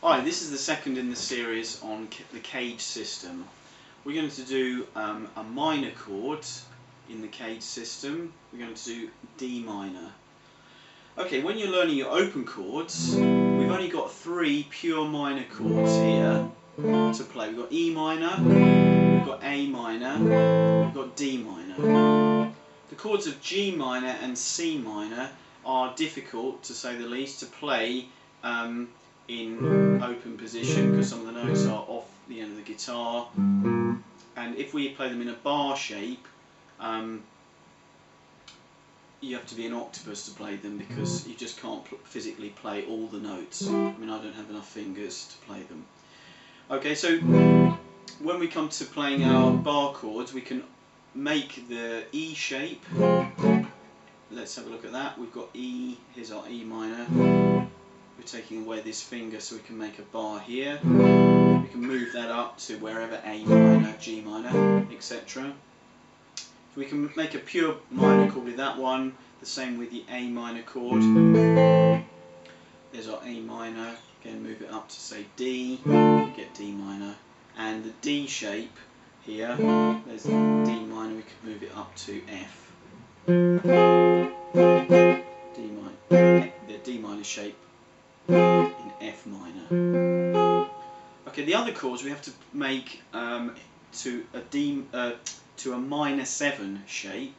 Hi, this is the second in the series on the CAGED system. We're going to do a minor chord in the CAGED system. We're going to do D minor. Okay, when you're learning your open chords, we've only got 3 pure minor chords here to play. We've got E minor, we've got A minor, we've got D minor. The chords of G minor and C minor are difficult, to say the least, to play in open position because some of the notes are off the end of the guitar, and if we play them in a bar shape, you have to be an octopus to play them because you just can't physically play all the notes. I mean, I don't have enough fingers to play them. Okay, so when we come to playing our bar chords, we can make the E shape. Let's have a look at that. We've got E, here's our E minor. We're taking away this finger so we can make a bar here. We can move that up to wherever A minor, G minor, etc. So we can make a pure minor chord with that one, the same with the A minor chord. There's our A minor, again move it up to say D, we get D minor. And the D shape here, there's the D minor, we could move it up to F. D minor, the D minor shape in F minor. Okay, the other chords we have to make to a minor 7 shape,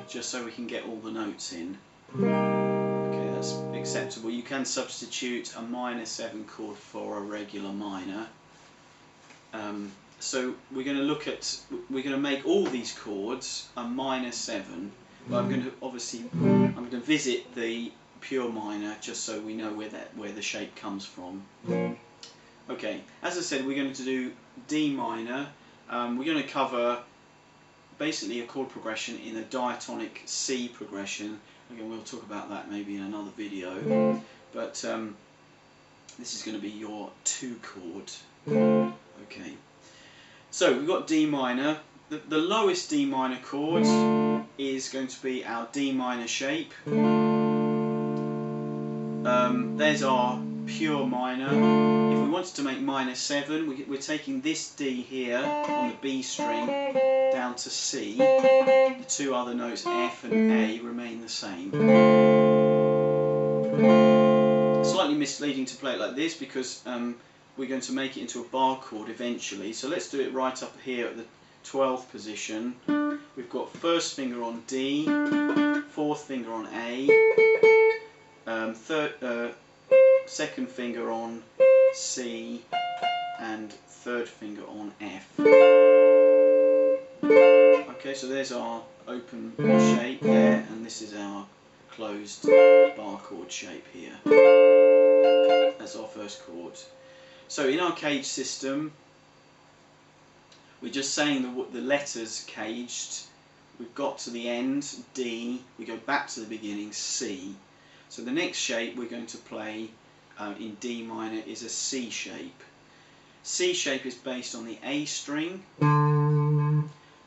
just so we can get all the notes in. Okay, that's acceptable. You can substitute a minor 7 chord for a regular minor. So we're going to make all these chords a minor 7, but I'm going to visit the pure minor just so we know where the shape comes from. Okay, as I said, we're going to do D minor. We're going to cover basically a chord progression in a diatonic C progression. Again, we'll talk about that maybe in another video, but this is going to be your 2 chord. Okay, so we've got D minor. The lowest D minor chord is going to be our D minor shape. There's our pure minor. If we wanted to make minor 7, we're taking this D here on the B string down to C. The 2 other notes, F and A, remain the same. Slightly misleading to play it like this because we're going to make it into a bar chord eventually. So let's do it right up here at the 12th position. We've got first finger on D, 4th finger on A, second finger on C, and 3rd finger on F. Okay, so there's our open shape there, and this is our closed bar chord shape here. That's our first chord. So in our CAGED system, we're just saying the letters CAGED. We've got to the end, D, we go back to the beginning, C. So the next shape we're going to play in D minor is a C shape. C shape is based on the A string.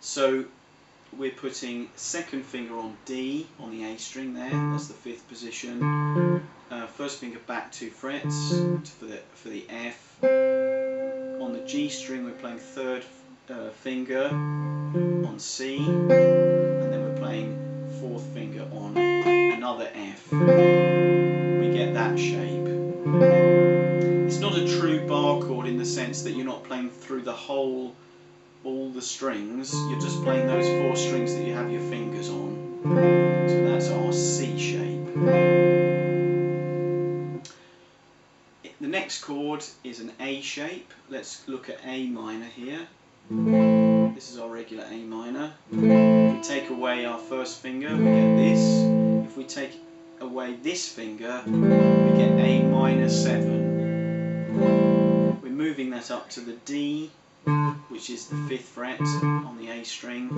So we're putting second finger on D on the A string there, that's the 5th position. First finger back 2 frets for the F. On the G string we're playing 3rd finger on C, and then we're playing 4th finger on another F. We get that shape. It's not a true bar chord in the sense that you're not playing through all the strings, you're just playing those 4 strings that you have your fingers on. So that's our C shape. The next chord is an A shape. Let's look at A minor here. This is our regular A minor. If we take away our first finger, we get this. If we take away this finger, we get A minor 7. We're moving that up to the D, which is the 5th fret on the A string.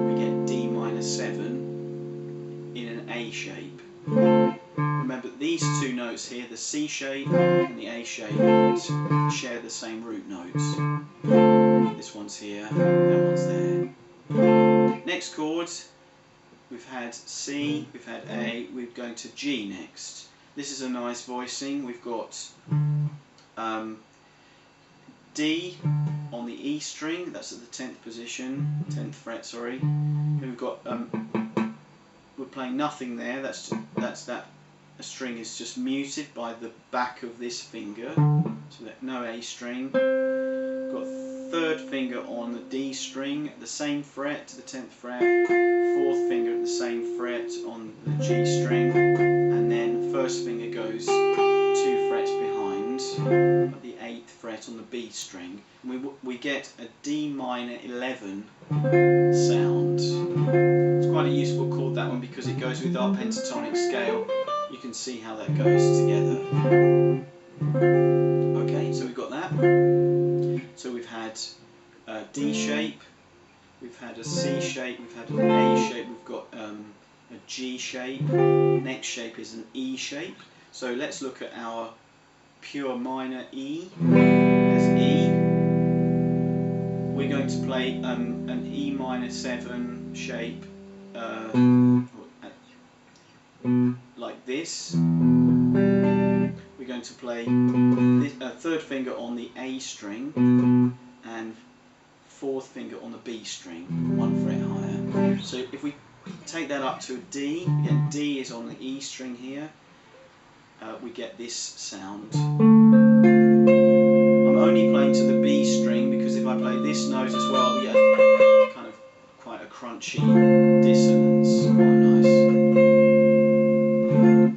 We get D minor 7 in an A shape. Remember, these 2 notes here, the C shape and the A shape, share the same root notes. This one's here, that one's there. Next chord, we've had C, we've had A, we're going to G next. This is a nice voicing. We've got D on the E string, that's at the 10th position, 10th fret, sorry. Then we've got, we're playing nothing there, that's that a string is just muted by the back of this finger, so that no A string. We've got 3rd finger on the D string at the same fret, the 10th fret, 4th finger at the same fret on the G string, and then 1st finger goes 2 frets behind at the 8th fret on the B string. And we get a D minor 11 sound. It's quite a useful chord, that one, because it goes with our pentatonic scale. You can see how that goes together. Okay, so we've got that. So we've had a D shape, we've had a C shape, we've had an A shape, we've got a G shape. Next shape is an E shape. So let's look at our pure minor E. There's E. We're going to play an E minor 7 shape like this. We're going to play this, 3rd finger on the A string and 4th finger on the B string, 1 fret higher. So if we take that up to a D, again D is on the E string here, we get this sound. I'm only playing to the B string because if I play this note as well, we get kind of quite a crunchy dissonance, quite nice.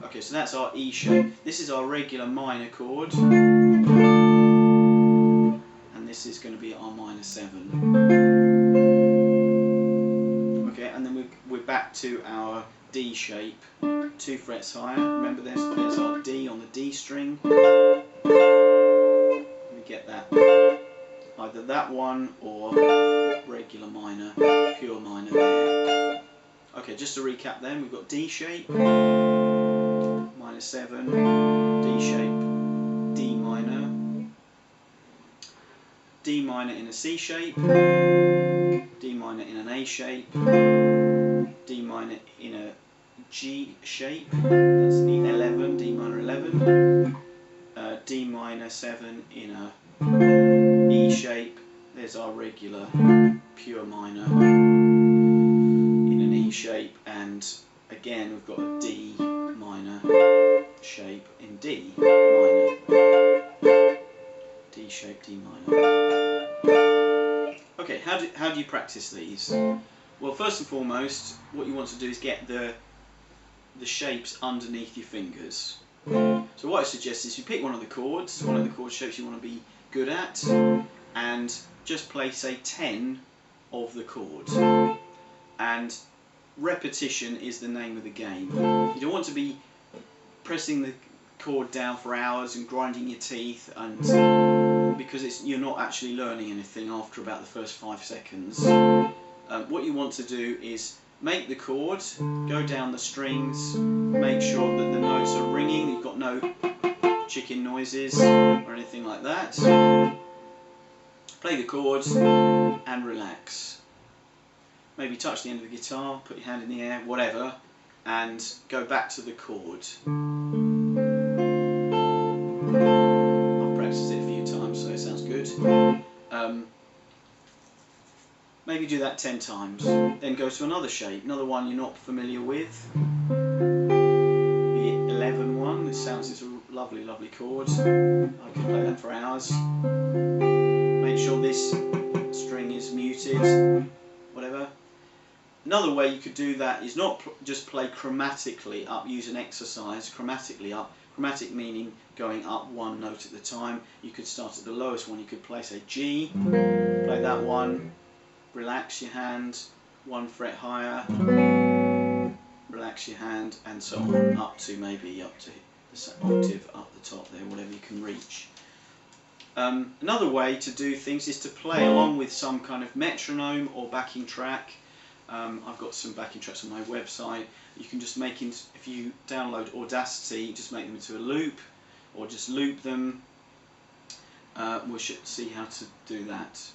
Okay, so that's our E shape. This is our regular minor chord, and this is going to be our minor 7. Okay, and then we're back to our D shape, 2 frets higher. Remember, there's our D on the D string. We get that, either that one or regular minor, pure minor there. Okay, just to recap then, we've got D shape, minor 7, D shape, D minor, D minor in a C shape, D minor in an A shape, D minor in a G shape, that's the 11, D minor 11, D minor 7 in a E shape, there's our regular pure minor in an E shape, and again we've got a D minor shape in D minor, D shape, D minor. Okay, how do you practice these? Well, first and foremost, what you want to do is get the shapes underneath your fingers. So what I suggest is you pick one of the chord shapes you want to be good at, and just play, say, 10 of the chord. And repetition is the name of the game. You don't want to be pressing the chord down for hours and grinding your teeth, and because you're not actually learning anything after about the first 5 seconds. What you want to do is make the chord, go down the strings, make sure that the notes are ringing, you've got no chicken noises or anything like that. Play the chord and relax. Maybe touch the end of the guitar, put your hand in the air, whatever, and go back to the chord. I've practiced it a few times, so it sounds good. Maybe do that 10 times. Then go to another shape, another one you're not familiar with. The 11 one, this is a lovely, lovely chord. I could play that for hours. Make sure this string is muted, whatever. Another way you could do that is not just play chromatically up, use an exercise, chromatically up. Chromatic meaning going up one note at a time. You could start at the lowest one, you could play, say, G, play that one, relax your hand, 1 fret higher, relax your hand, and so on, up to maybe up to the octave up the top there, whatever you can reach. Another way to do things is to play along with some kind of metronome or backing track. I've got some backing tracks on my website. You can just make, if you download Audacity, just make them into a loop, or just loop them. We should see how to do that.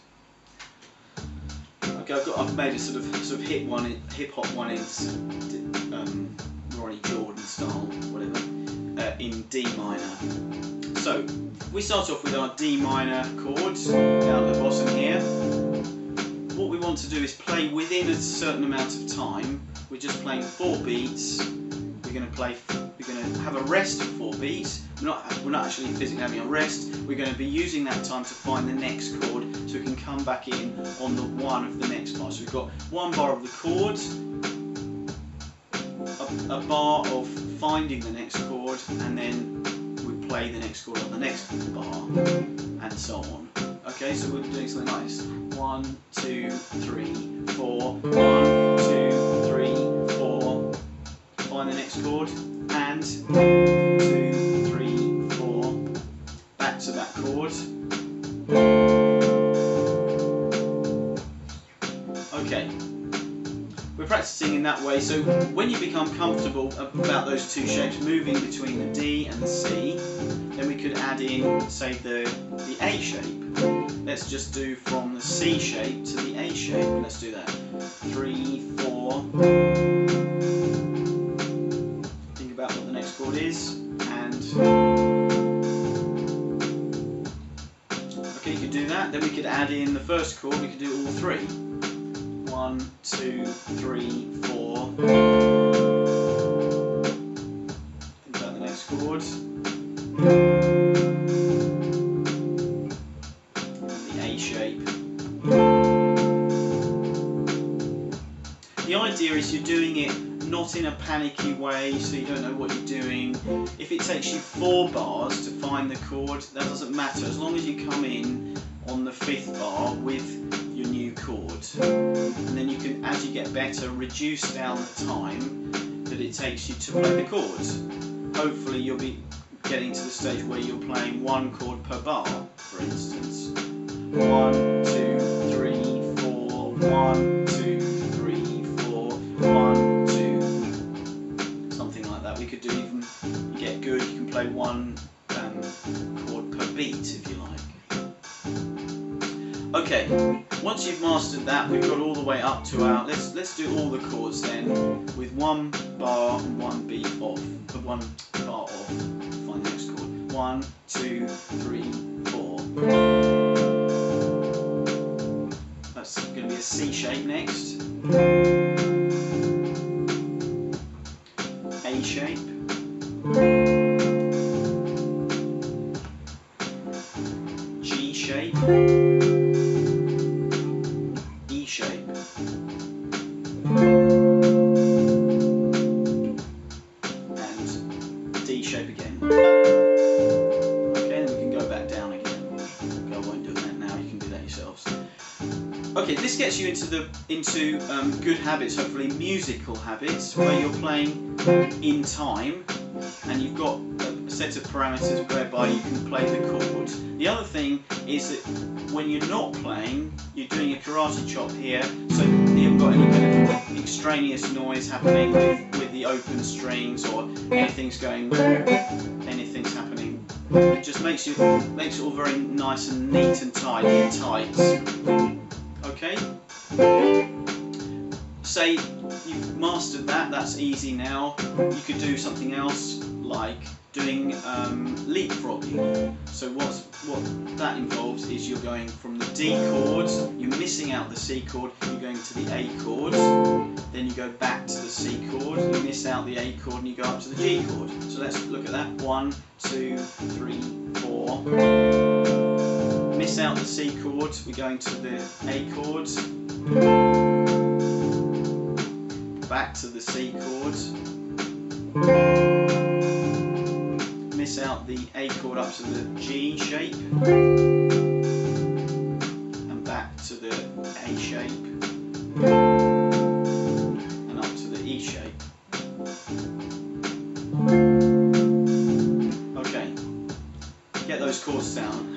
Okay, I've made a sort of hip hop one in Ronnie Jordan style, whatever. in D minor. So we start off with our D minor chords down at the bottom here. What we want to do is play within a certain amount of time. We're just playing 4 beats. We're going to have a rest of 4 beats. We're not actually physically having a rest. We're going to be using that time to find the next chord, so we can come back in on the 1 of the next bar. So we've got 1 bar of the chord, a bar of finding the next chord, and then we play the next chord on the next bar, and so on. Okay, so we're doing something like this. 1, 2, 3, 4. 1, 2, 3, 4. Find the next chord, and 2, 3, 4. Back to that chord. Okay. We're practicing in that way, so when you become comfortable about those 2 shapes, moving between the D and the C, then we could add in, say, the A shape. Let's just do from the C shape to the A shape. Let's do that. 3, 4. Think about what the next chord is, and okay, you could do that. Then we could add in the first chord. We could do all 3. 1, 2, 3, 4. Think about the next chord. The A shape. The idea is you're doing it not in a panicky way, so you don't know what you're doing. If it takes you 4 bars to find the chord, that doesn't matter, as long as you come in on the 5th bar with your new chord. And then you can, as you get better, reduce down the time that it takes you to play the chords. Hopefully you'll be getting to the stage where you're playing 1 chord per bar, for instance. 1, 2, 3, 4, 1, 2, 3, 4, 1, 2, something like that. We could do even, you get good, you can play 1 chord per beat if you like. Okay, once you've mastered that, we've got all the way up to our, let's do all the chords then, with 1 bar and 1 beat off, 1 bar off, find the next chord. 1, 2, 3, 4. That's going to be a C shape next. A shape. G shape. E shape. And D shape again. Okay, then we can go back down again. Okay, I won't do that now, you can do that yourselves. Okay, this gets you into good habits, hopefully musical habits, where you're playing in time and you've got a set of parameters whereby you can play the chord. The other thing is that when you're not playing, you're doing a karate chop here, so you haven't got any kind of extraneous noise happening with the open strings, or anything's happening. It just makes it all very nice and neat and tidy and tight. Okay? Say you've mastered that, that's easy now. You could do something else like doing leapfrogging. So what that involves is you're going from the D chord, you're missing out the C chord, you're going to the A chord, then you go back to the C chord, you miss out the A chord and you go up to the G chord. So let's look at that. 1, 2, 3, 4. Miss out the C chord, we're going to the A chord, back to the C chord, miss out the A chord up to the G shape, and back to the A shape, and up to the E shape. Okay, get those chords down.